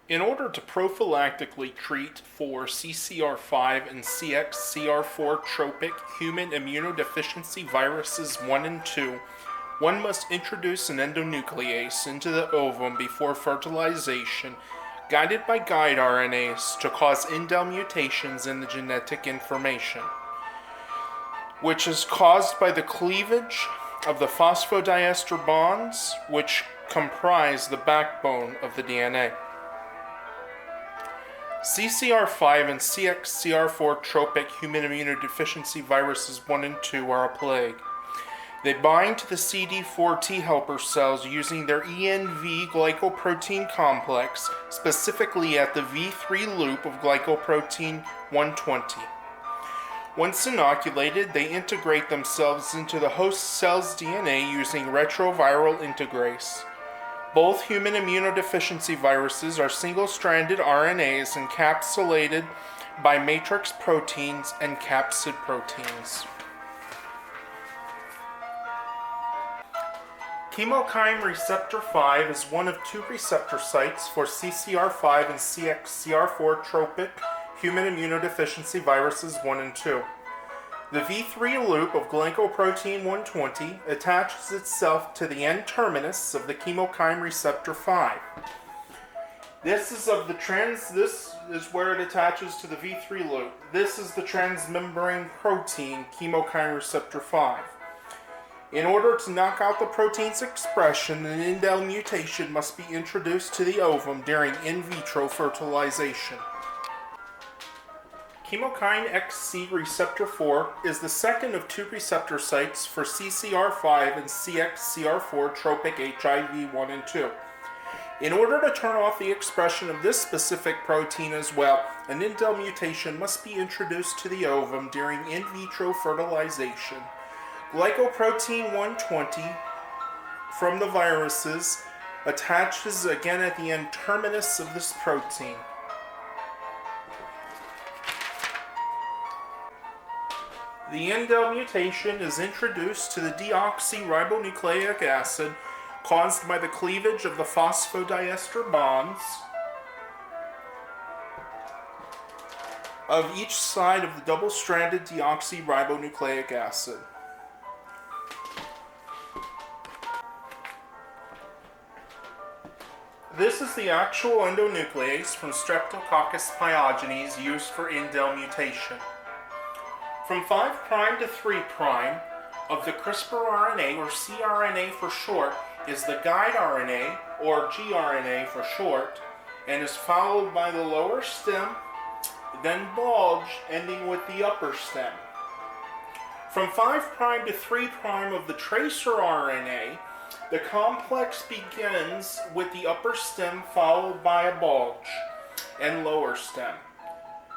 In order to prophylactically treat for CCR5 and CXCR4 tropic human immunodeficiency viruses 1 and 2, one must introduce an endonuclease into the ovum before fertilization, guided by gRNAs to cause indel mutations in the genetic information, which is caused by the cleavage of the phosphodiester bonds, which comprise the backbone of the DNA. CCR5 and CXCR4 tropic human immunodeficiency viruses 1 and 2 are a plague. They bind to the CD4 T helper cells using their ENV glycoprotein complex, specifically at the V3 loop of glycoprotein 120. Once inoculated, they integrate themselves into the host cell's DNA using retroviral integrase. Both human immunodeficiency viruses are single-stranded RNAs encapsulated by matrix proteins and capsid proteins. Chemokine receptor 5 is one of 2 receptor sites for CCR5 and CXCR4 tropic human immunodeficiency viruses 1 and 2. The V3 loop of glycoprotein 120 attaches itself to the N-terminus of the chemokine receptor 5. This is where it attaches to the V3 loop. This is the transmembrane protein chemokine receptor 5. In order to knock out the protein's expression, an indel mutation must be introduced to the ovum during in vitro fertilization. Chemokine XC receptor 4 is the second of 2 receptor sites for CCR5 and CXCR4 tropic HIV 1 and 2. In order to turn off the expression of this specific protein as well, an indel mutation must be introduced to the ovum during in vitro fertilization. Glycoprotein 120 from the viruses attaches again at the N-terminus of this protein. The indel mutation is introduced to the deoxyribonucleic acid caused by the cleavage of the phosphodiester bonds of each side of the double-stranded deoxyribonucleic acid. This is the actual endonuclease from Streptococcus pyogenes used for indel mutation. From 5' to 3' of the CRISPR RNA, or cRNA for short, is the guide RNA, or gRNA for short, and is followed by the lower stem, then bulge, ending with the upper stem. From 5' to 3' of the tracer RNA, the complex begins with the upper stem followed by a bulge and lower stem.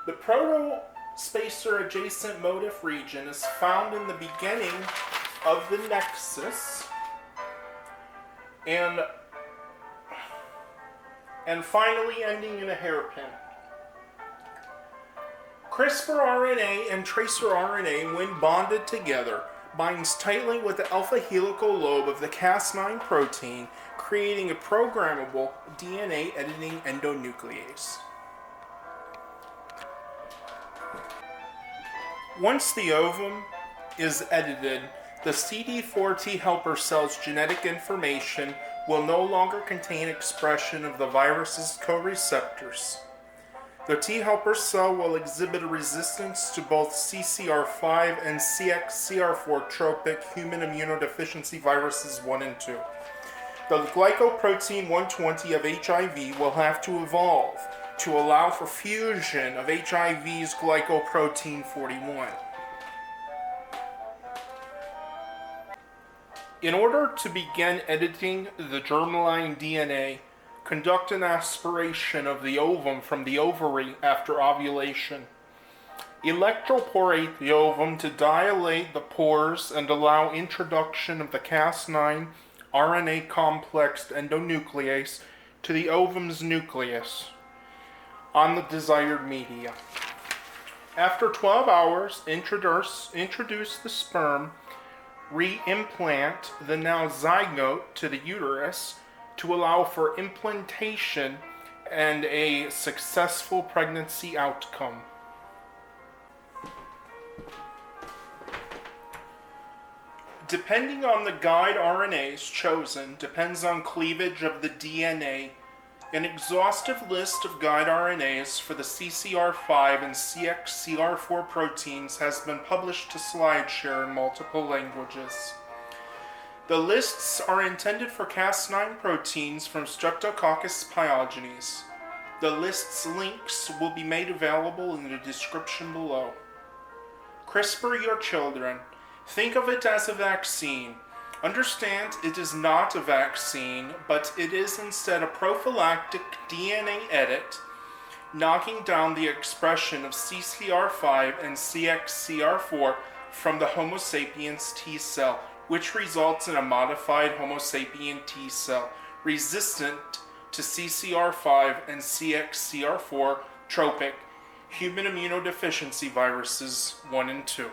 The protospacer adjacent motif region is found in the beginning of the nexus and finally ending in a hairpin. CRISPR RNA and tracer RNA, when bonded together, binds tightly with the alpha helical lobe of the Cas9 protein, creating a programmable DNA editing endonuclease. Once the ovum is edited, the CD4 T helper cell's genetic information will no longer contain expression of the virus's co-receptors. The T helper cell will exhibit a resistance to both CCR5 and CXCR4 tropic human immunodeficiency viruses 1 and 2. The glycoprotein 120 of HIV will have to evolve to allow for fusion of HIV's glycoprotein 41. In order to begin editing the germline DNA, conduct an aspiration of the ovum from the ovary after ovulation. Electroporate the ovum to dilate the pores and allow introduction of the Cas9 RNA complexed endonuclease to the ovum's nucleus on the desired media. After 12 hours, introduce the sperm, re-implant the now zygote to the uterus to allow for implantation and a successful pregnancy outcome. Depending on the guide RNAs chosen depends on cleavage of the DNA. An exhaustive list of guide RNAs for the CCR5 and CXCR4 proteins has been published to SlideShare in multiple languages. The lists are intended for Cas9 proteins from Streptococcus pyogenes. The list's links will be made available in the description below. CRISPR your children. Think of it as a vaccine. Understand it is not a vaccine, but it is instead a prophylactic DNA edit, knocking down the expression of CCR5 and CXCR4 from the Homo sapiens T cell, which results in a modified Homo sapien T cell, resistant to CCR5 and CXCR4 tropic human immunodeficiency viruses 1 and 2.